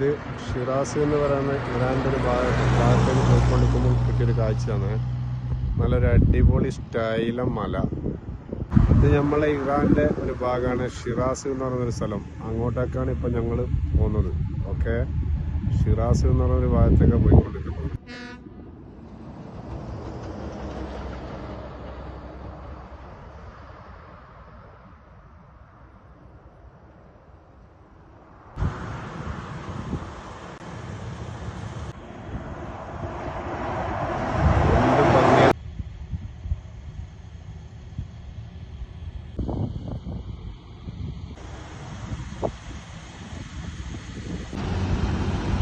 ഇത് ഷിറാസ് എന്ന് പറയുന്ന ഇറാൻ്റെ ഒരു ഭാഗത്തേക്ക് പോയിക്കൊണ്ടിരിക്കുമ്പോൾ കിട്ടിയൊരു കാഴ്ചയാണ്. നല്ലൊരു അടിപൊളി സ്റ്റൈലം മല. ഇത് നമ്മളെ ഇറാൻ്റെ ഒരു ഭാഗമാണ് ഷിറാസ് എന്ന് പറയുന്നൊരു സ്ഥലം. അങ്ങോട്ടേക്കാണ് ഇപ്പം ഞങ്ങൾ പോകുന്നത്. ഓക്കെ, ഷിറാസ് എന്ന് പറയുന്നൊരു ഭാഗത്തേക്കാണ് പോയിക്കൊണ്ടിരിക്കുന്നത്.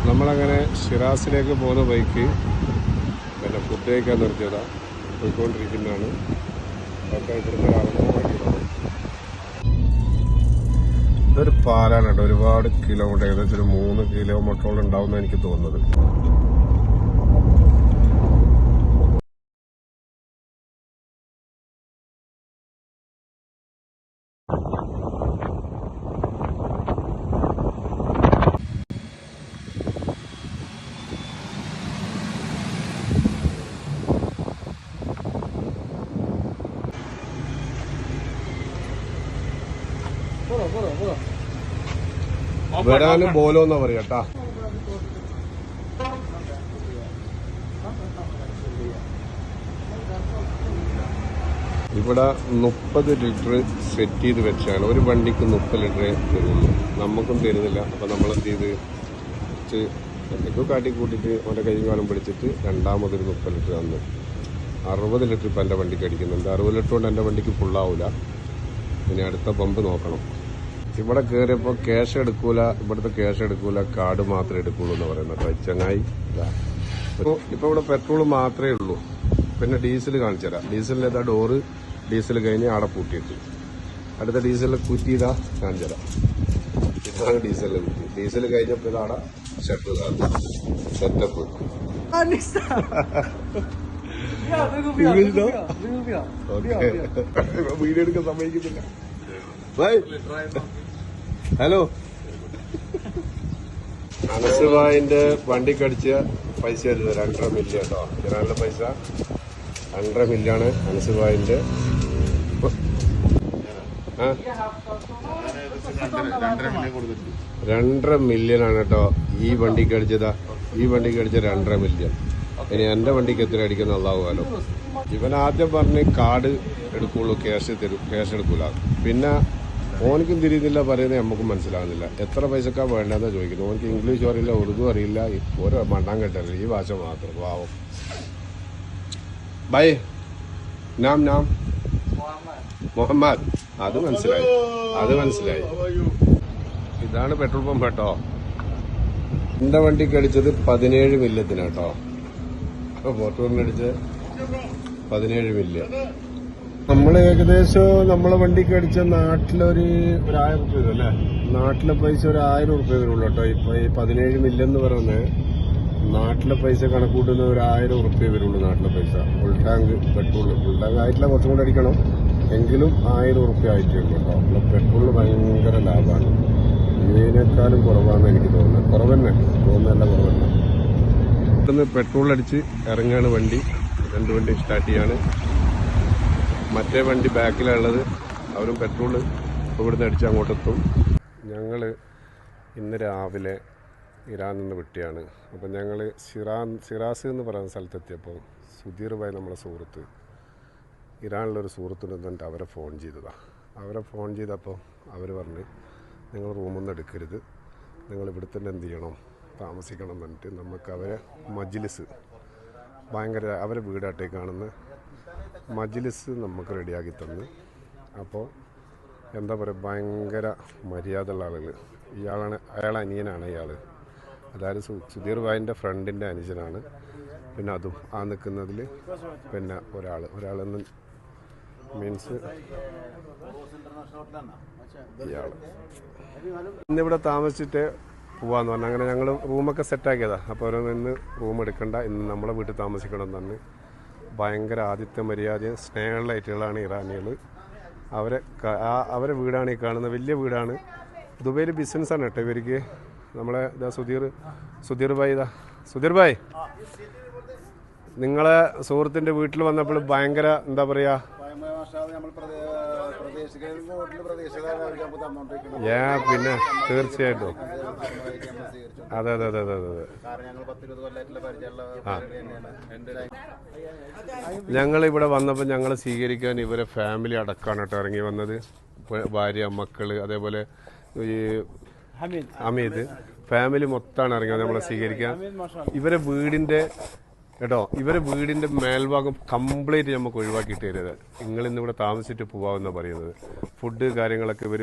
നമ്മളങ്ങനെ ഷിറാസിലേക്ക് പോകുന്ന ബൈക്ക് പിന്നെ ഫുഡ് കഴിക്കാൻ നിർത്തിയതാണ്, പോയിക്കൊണ്ടിരിക്കുന്നതാണ്. ഒക്കെ ഇവിടുന്ന് ഇതൊരു പാലാണ് കേട്ടോ. ഒരുപാട് കിലോമീറ്റർ, ഏകദേശം ഒരു 3 കിലോമീറ്ററോളം ഉണ്ടാവുമെന്ന് എനിക്ക് തോന്നുന്നത്. വരാനും ബോലോ എന്നാ പറയാ കേട്ടാ. ഇവിടെ 30 ലിറ്റർ സെറ്റ് ചെയ്ത് വെച്ചാണ്. ഒരു വണ്ടിക്ക് 30 ലിറ്ററേ തരുള്ളൂ. നമുക്കും തരുന്നില്ല. അപ്പം നമ്മളെന്ത് ചെയ്ത് എന്തൊക്കെയോ കാട്ടി കൂട്ടിയിട്ട് അവൻ്റെ കൈ കാലം പിടിച്ചിട്ട് രണ്ടാമതൊരു 30 ലിറ്റർ തന്നു. 60 ലിറ്റർ ഇപ്പം എൻ്റെ വണ്ടിക്ക് അടിക്കുന്നുണ്ട്. 60 ലിറ്റർ കൊണ്ട് എൻ്റെ വണ്ടിക്ക് ഫുള്ളാവില്ല. ഇനി അടുത്ത പമ്പ് നോക്കണം. ഇവിടെ കയറിയപ്പോൾ ക്യാഷ് എടുക്കൂല, ഇവിടുത്തെ ക്യാഷ് എടുക്കൂല, കാർഡ് മാത്രമേ എടുക്കുള്ളൂ എന്ന് പറയുന്നത് ചങ്ങായി. ഇപ്പോൾ ഇവിടെ പെട്രോൾ മാത്രമേ ഉള്ളൂ. പിന്നെ ഡീസൽ കാണിച്ചു തരാം. ഡീസലിൻ്റെ ഏതാ ഡോറ്, ഡീസൽ കഴിഞ്ഞ് ആടെ പൂട്ടിയിട്ട് അടുത്ത ഡീസലിൽ കുറ്റി ഇതാ കാണിച്ചു തരാം. ഇതാണ് ഡീസലിൽ കുറ്റി. ഡീസൽ കഴിഞ്ഞപ്പോൾ ഇതാടെ ഷെട്ട് സെറ്റപ്പ്. വീഡിയോ എടുക്കാൻ സമ്മതിക്കുന്നില്ല. ഹലോ, അനസുഭായിന്റെ വണ്ടിക്ക് അടിച്ച പൈസ ആയിരുന്നു 2.5 മില്യൺ കേട്ടോ. ഇറാനിലെ പൈസ 2.5 മില്യാണ് അനസുഭായിന്റെ. 2.5 മില്യൺ ആണ് കേട്ടോ ഈ വണ്ടിക്ക് അടിച്ചതാ. ഈ വണ്ടിക്ക് അടിച്ച 2.5 മില്യൺ. ഇനി എന്റെ വണ്ടിക്ക് എത്ര അടിക്കുന്ന അള്ളാഹുവാലോ. ഇവൻ ആദ്യം പറഞ്ഞ് കാർഡ് എടുക്കുള്ളൂ, ക്യാഷ് തരും, ക്യാഷ് എടുക്കൂല. പിന്നെ ഓനക്കും തിരിയുന്നില്ല, പറയുന്നത് നമുക്കും മനസ്സിലാകുന്നില്ല. എത്ര പൈസക്കാ വേണ്ടതെന്ന് ചോദിക്കുന്നു. ഓനക്ക് ഇംഗ്ലീഷ് അറിയില്ല, ഉറുദു അറിയില്ല, ഓരോ മണ്ണാൻ കെട്ടറില്ല, ഈ ഭാഷ മാത്രം. പാവം. ബൈ നാം നാം മുഹമ്മദ്. അത് മനസ്സിലായി. ഇതാണ് പെട്രോൾ പമ്പ് കേട്ടോ. എന്റെ വണ്ടിക്ക് അടിച്ചത് 17 മില്യത്തിനാട്ടോ. മോട്ടോറിനടിച്ച് 17 മില്യൺ. നമ്മൾ ഏകദേശം നമ്മളെ വണ്ടിക്ക് അടിച്ച നാട്ടിലൊരു 1000 റുപ്യ വരും അല്ലേ. നാട്ടിലെ പൈസ ഒരു 1000 റുപ്യ വരുള്ളൂ കേട്ടോ. ഇപ്പൊ ഈ 17 മില്യൺ എന്ന് പറയുന്നത് നാട്ടിലെ പൈസ കണക്കൂട്ടുന്ന ഒരു 1000 റുപ്യ വരുള്ളൂ നാട്ടിലെ പൈസ. Full tank petrol, full tank ആയിട്ടില്ല, കുറച്ചും കൂടെ അടിക്കണം. എങ്കിലും 1000 റുപ്യ ആയിട്ടേ ഉള്ളൂ കേട്ടോ. നമ്മളെ പെട്രോളിന് ഭയങ്കര ലാഭമാണ്. ഇതിനേക്കാളും കുറവാണെന്ന് എനിക്ക് തോന്നുന്നത്. കുറവന്നെ തോന്നുന്നല്ല, കുറവല്ല. പെട്ടെന്ന് പെട്രോൾ അടിച്ച് ഇറങ്ങാണ് വണ്ടി. 2 വണ്ടി സ്റ്റാർട്ട് ചെയ്യാണ്. മറ്റേ വണ്ടി ബാക്കിലുള്ളത് അവരും പെട്രോൾ ഇവിടുന്ന് അടിച്ച് അങ്ങോട്ടെത്തും. ഞങ്ങൾ ഇന്ന് രാവിലെ ഇറാനിൽ നിന്ന് വിട്ടിയാണ്. അപ്പം ഞങ്ങൾ സിറാസ് എന്ന് പറയുന്ന സ്ഥലത്തെത്തിയപ്പോൾ സുധീർ ഭായ്, നമ്മളെ സുഹൃത്ത്, ഇറാനിലൊരു സുഹൃത്തുണ്ടെന്നിട്ട് അവരെ ഫോൺ ചെയ്തതാണ്. അവരെ ഫോൺ ചെയ്തപ്പോൾ അവർ പറഞ്ഞ് നിങ്ങൾ റൂമൊന്നും എടുക്കരുത്, നിങ്ങൾ ഇവിടെ തന്നെ എന്ത് ചെയ്യണം, താമസിക്കണം എന്നിട്ട് നമുക്ക് അവരെ മജ്ലിസ്, ഭയങ്കര അവരെ വീടാട്ടേ കാണുന്ന മജ്ലിസ് നമുക്ക് റെഡിയാക്കി തന്ന്. അപ്പോൾ എന്താ പറയുക, ഭയങ്കര മര്യാദ ഉള്ള ആളുകൾ. അയാളെ അനിയനാണ് ഇയാൾ. അതായത് സുധീർ ഭായിൻ്റെ ഫ്രണ്ടിൻ്റെ അനുജനാണ്. പിന്നെ അതും ആ നിൽക്കുന്നതിൽ പിന്നെ ഒരാളെന്ന് മീൻസ് ഇയാൾ ഇന്നിവിടെ താമസിച്ചിട്ട് പോവാന്ന് പറഞ്ഞു. അങ്ങനെ ഞങ്ങൾ റൂമൊക്കെ സെറ്റാക്കിയതാണ്. അപ്പോൾ അവരൊന്നും ഇന്ന് റൂം എടുക്കണ്ട, ഇന്ന് നമ്മളെ വീട്ടിൽ താമസിക്കണം എന്ന് പറഞ്ഞ് ഭയങ്കര ആതിഥ്യ മര്യാദയും സ്നേഹമുള്ള ഐറ്റുകളാണ് ഇറാനികൾ. അവരെ വീടാണ് ഈ കാണുന്നത്. വലിയ വീടാണ്. ദുബൈയിൽ ബിസിനസ്സാണ് കേട്ടോ ഇവർക്ക്. നമ്മളെ ഇതാ സുധീർ ഭായ് ഇതാ. സുധീർ ഭായ്, നിങ്ങളെ സുഹൃത്തിൻ്റെ വീട്ടിൽ വന്നപ്പോൾ ഭയങ്കര എന്താ പറയുക, പിന്നെ തീർച്ചയായിട്ടും അതെ അതെ അതെ അതെ അതെ. ഞങ്ങൾ ഇവിടെ വന്നപ്പോൾ ഞങ്ങൾ സ്വീകരിക്കാൻ ഇവരെ ഫാമിലി അടക്കമാണ് കേട്ടോ ഇറങ്ങി വന്നത്. ഭാര്യ, മക്കള്, അതേപോലെ ഈ അമീദ് ഫാമിലി മൊത്തമാണ് ഇറങ്ങിയത് നമ്മളെ സ്വീകരിക്കാൻ. ഇവരെ വീടിന്റെ മേൽഭാഗം കംപ്ലീറ്റ് നമുക്ക് ഒഴിവാക്കിയിട്ട് തരുന്നത്. നിങ്ങൾ ഇന്നിവിടെ താമസിച്ചിട്ട് പോവാമെന്നാണ് പറയുന്നത്. ഫുഡ് കാര്യങ്ങളൊക്കെ ഇവർ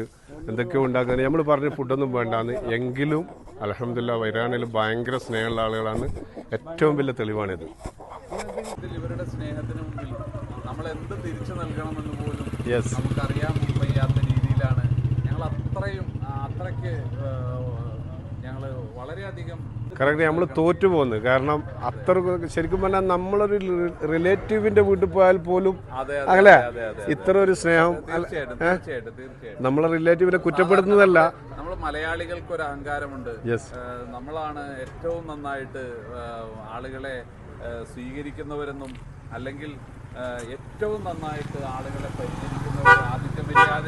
എന്തൊക്കെയോ ഉണ്ടാക്കുന്നത്. നമ്മൾ പറഞ്ഞ ഫുഡൊന്നും വേണ്ടാന്ന്, എങ്കിലും അൽഹംദുലില്ലാ വരാനിൽ ഭയങ്കര സ്നേഹമുള്ള ആളുകളാണ്. ഏറ്റവും വലിയ തെളിവാണിത്. ഇവരുടെ സ്നേഹത്തിന് മുമ്പിൽ നമ്മൾ എന്ത് തിരിച്ചു നൽകണമെന്ന് പോലും നമുക്കറിയാൻ വയ്യാത്ത രീതിയിലാണ് ഞങ്ങൾ അത്രയ്ക്ക് ഞങ്ങള് വളരെയധികം കറക്റ്റ് നമ്മൾ തോറ്റു പോകുന്നത്. കാരണം അത്ര ശരിക്കും പറഞ്ഞാൽ നമ്മളൊരു റിലേറ്റീവിന്റെ വീട്ടിൽ പോയാൽ പോലും അല്ലേ ഇത്ര ഒരു സ്നേഹം നമ്മളെ റിലേറ്റീവിനെ കുറ്റപ്പെടുന്നതല്ല. നമ്മൾ മലയാളികൾക്ക് ഒരു അഹങ്കാരമുണ്ട്. നമ്മളാണ് ഏറ്റവും നന്നായിട്ട് ആളുകളെ സ്വീകരിക്കുന്നവരെന്നും അല്ലെങ്കിൽ ഏറ്റവും നന്നായിട്ട് ആളുകളെ പരിചരിക്കുന്നവർ. ആദ്യത്തെ മര്യാദ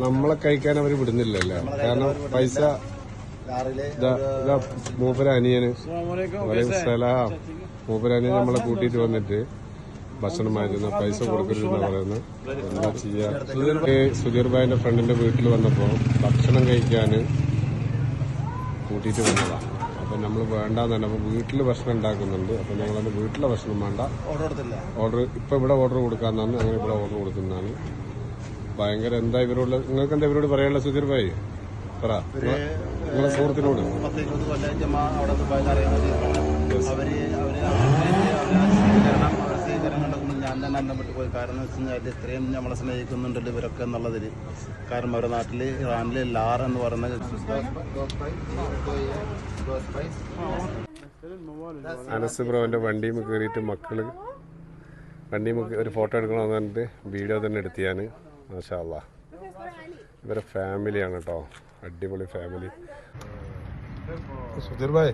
നമ്മളെ കഴിക്കാൻ അവർ വിടുന്നില്ലല്ലോ. കാരണം പൈസ മൂപ്പരനിയന് മൂപ്പരനിയൻ നമ്മളെ കൂട്ടിയിട്ട് വന്നിട്ട് ഭക്ഷണം വാങ്ങിക്കുന്ന പൈസ കൊടുക്കരുതെന്ന് പറയുന്നത്. എന്താ ചെയ്യാ. സുധീർ ഭായിന്റെ ഫ്രണ്ടിന്റെ വീട്ടിൽ വന്നപ്പോൾ ഭക്ഷണം കഴിക്കാൻ കൂട്ടിയിട്ട് വന്നതാണ്. അപ്പൊ നമ്മൾ വേണ്ടാന്ന് തന്നെ. അപ്പൊ വീട്ടിൽ ഭക്ഷണം ഉണ്ടാക്കുന്നുണ്ട്. അപ്പൊ ഞങ്ങളത് വീട്ടിലെ ഭക്ഷണം വേണ്ട, ഓർഡർ ഇപ്പൊ ഇവിടെ ഓർഡർ കൊടുക്കാന്നാണ്. അങ്ങനെ ഇവിടെ ഓർഡർ കൊടുക്കുന്നതാണ്. ഭയങ്കര എന്താ ഇവരോട്, നിങ്ങൾക്ക് എന്താ ഇവരോട് പറയാനുള്ള സുധീർ ഭായി? പറ നിങ്ങളെ സുഹൃത്തിനോട്. ഞാൻ തന്നെ അന്നപ്പെട്ട് പോയി. കാരണം എന്ന് വെച്ച് കഴിഞ്ഞാൽ ഇത്രയും നമ്മളെ സ്നേഹിക്കുന്നുണ്ടല്ലോ ഇവരൊക്കെ എന്നുള്ളതിൽ. കാരണം അവരുടെ നാട്ടിൽ ഇറാനിലെ ലാർ എന്ന് പറയുന്ന അനസ് ബ്രോന്റെ വണ്ടിയിൽ കയറിയിട്ട് മക്കള് വണ്ടിയിൽ ഒരു ഫോട്ടോ എടുക്കണമെന്ന് പറഞ്ഞിട്ട് വീഡിയോ തന്നെ എടുത്ത് ഞാൻ. മാഷാ അല്ലാ, ഇവരെ ഫാമിലിയാണ് കേട്ടോ, അടിപൊളി ഫാമിലി. സുധീർ ഭായ്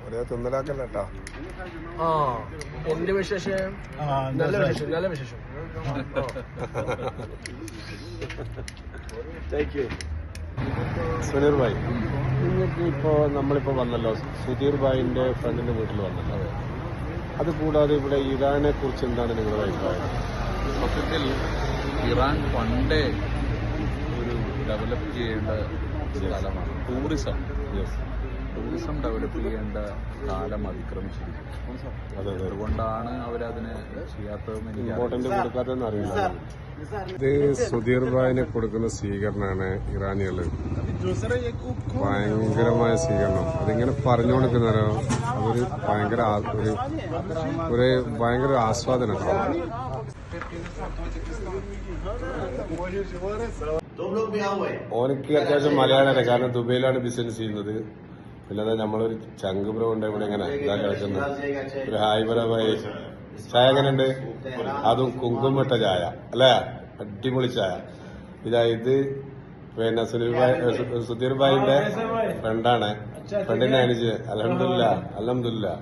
ഒരേ തിന്നലാക്കല്ല കേട്ടോ. എന്റെ വിശേഷം നല്ല വിശേഷം, നല്ല വിശേഷം. സുധീർ ഭായ്, നിങ്ങൾക്ക് നമ്മളിപ്പോ വന്നല്ലോ, സുധീർ ഭായിന്റെ ഫ്രണ്ടിന്റെ വീട്ടിൽ വന്നല്ലോ. അത് കൂടാതെ ഇവിടെ ഇറാനെ കുറിച്ച് എന്താണ് നിങ്ങളുടെ അഭിപ്രായം? സത്യത്തിൽ ഇറാൻ പണ്ടേ ഒരു ഡെവലപ്പ് ചെയ്യേണ്ട സ്ഥലമാണ്. ടൂറിസം ഡെവലപ്പ് ചെയ്യേണ്ട കാലം അതിക്രമിച്ചിരിക്കും. അതുകൊണ്ടാണ് അവരതിന് ചെയ്യാത്തതെന്ന് ഇമ്പോർട്ടന്റ് കൊടുക്കാത്തതെന്ന് അറിയില്ല. ഇത് സുധീർ ഭായിനെ കൊടുക്കുന്ന സ്വീകരണമാണ് ഇറാനികള്. ഭയങ്കരമായ സ്വീകരണം. അതിങ്ങനെ പറഞ്ഞു കൊടുക്കുന്നവരോ അതൊരു ഭയങ്കര ആസ്വാദനം. ഓനക്ക് അത്യാവശ്യം മലയാളമല്ല, കാരണം ദുബൈയിലാണ് ബിസിനസ് ചെയ്യുന്നത്. പിന്നെ അതാ നമ്മളൊരു ചങ്ക് ബ്രോ ഉണ്ട് ഇവിടെ ഇങ്ങനെ ഇതാ കിടക്കുന്നത്. ഒരു ഹായ് ബ്രോ ഭായ്, ചായ എങ്ങനെയുണ്ട്? അതും കുങ്കുമിട്ട ചായ അല്ലേ, അടിപൊളി ചായ. ഇത് പിന്നെ സുധീർ ഭായിന്റെ ഫ്രണ്ടാണ്, ഫ്രണ്ടിനെ അനുജ്. അൽഹംദുലില്ലാ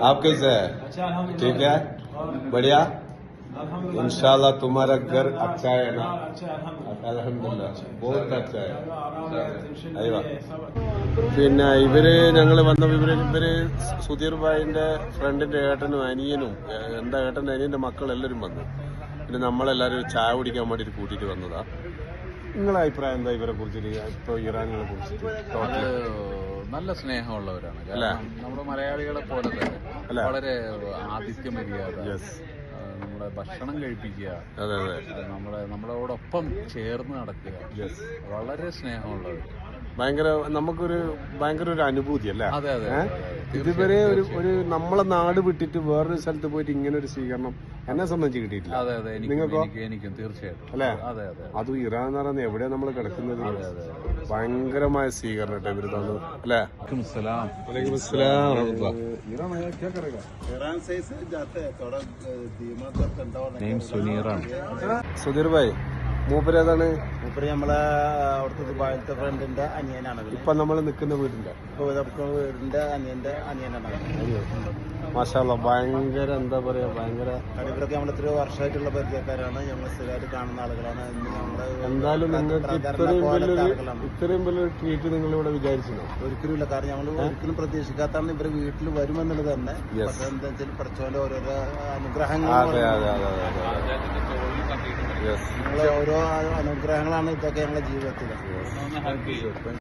आप कैसे है? ठीक है, बढ़िया, इंशाल्लाह तुम्हारा घर अच्छा है ना? अल्हम्दुलिल्लाह बहुत अच्छा है. അയ്യോ, പിന്നെ ഞങ്ങൾ വന്ന ഇവര് സുധീർ ഭായിന്റെ ഫ്രണ്ടിന്റെ ഏട്ടനും അനിയനും, എന്താ ഏട്ടന്റെ അനിയന്റെ മക്കളെല്ലാരും വന്നു. പിന്നെ നമ്മളെല്ലാരും ചായ കുടിക്കാൻ വേണ്ടിട്ട് കൂട്ടിട്ട് വന്നതാ. നിങ്ങളെ അഭിപ്രായം എന്താ ഇവരെ കുറിച്ചിട്ട്, ഇപ്പൊ ഇറാനികളെ കുറിച്ചിട്ട്? നല്ല സ്നേഹമുള്ളവരാണ്. നമ്മുടെ മലയാളികളെ പോലെ തന്നെ വളരെ ആതിഥ്യ മര്യാദ, നമ്മളെ ഭക്ഷണം കഴിപ്പിക്കുക, നമ്മളോടൊപ്പം ചേർന്ന് നടക്കുക, വളരെ സ്നേഹമുള്ളവർ. ഭയങ്കര ഒരു അനുഭൂതി അല്ലേ? ഇതുവരെ ഒരു നമ്മളെ നാട് വിട്ടിട്ട് വേറൊരു സ്ഥലത്ത് പോയിട്ട് ഇങ്ങനെ ഒരു സ്വീകരണം എന്നെ സംബന്ധിച്ച് കിട്ടിയിട്ടില്ല. അതെ അതെ നിങ്ങൾക്കോ? എനിക്കും തീർച്ചയായിട്ടും. അല്ലേ? അതെ അതെ അതും ഇറാൻ എന്ന് പറയുന്നത് എവിടെയാ നമ്മൾ കിടക്കുന്നത്? ഭയങ്കരമായ സ്വീകരണം കേട്ടോ ഇവര് തന്നു അല്ലേ? വലൈക്കും അസ്സലാം വറഹ്മത്തുള്ളാഹ്. ईरान से ही जाते हैं थोड़ा धीमा करके നെയിം സുനീറാണ്. സുധീർ ഭായ് മൂപ്പരേതാണ്? മൂപ്പര് നമ്മളെ അവിടുത്തെ ദുബായിലത്തെ ഫ്രണ്ടിന്റെ അനിയനാണ്. ഇപ്പൊ നമ്മൾ നിൽക്കുന്ന വീടിന്റെ വീടിന്റെ അനിയനാണ്. മാഷാ അല്ലാ ഭയങ്കര എന്താ പറയാ ഭയങ്കര. ഇവരൊക്കെ നമ്മൾ ഇത്രയോ വർഷമായിട്ടുള്ള പരിചയക്കാരാണ്. നമ്മൾ സ്ഥിരമായിട്ട് കാണുന്ന ആളുകളാണ്. എന്തായാലും നിങ്ങൾക്ക് ഇത്രയും വലിയൊരു ട്രീറ്റ് നിങ്ങൾ ഇവിടെ വിചാരിച്ചിരുന്നു? ഒരിക്കലുമില്ല. കാരണം നമ്മൾ ഒരിക്കലും പ്രതീക്ഷിക്കാത്താണ് ഇവര് വീട്ടിൽ വരുമെന്നുള്ളത് തന്നെ. പക്ഷെ എന്താ വെച്ചാൽ പഠിച്ചവന്റെ ഓരോരോ അനുഗ്രഹങ്ങൾ, അതെ അതെ അതെ അതെ ഓരോ അനുഗ്രഹങ്ങളാണ് ഇതൊക്കെ ഞങ്ങളുടെ ജീവിതത്തിൽ.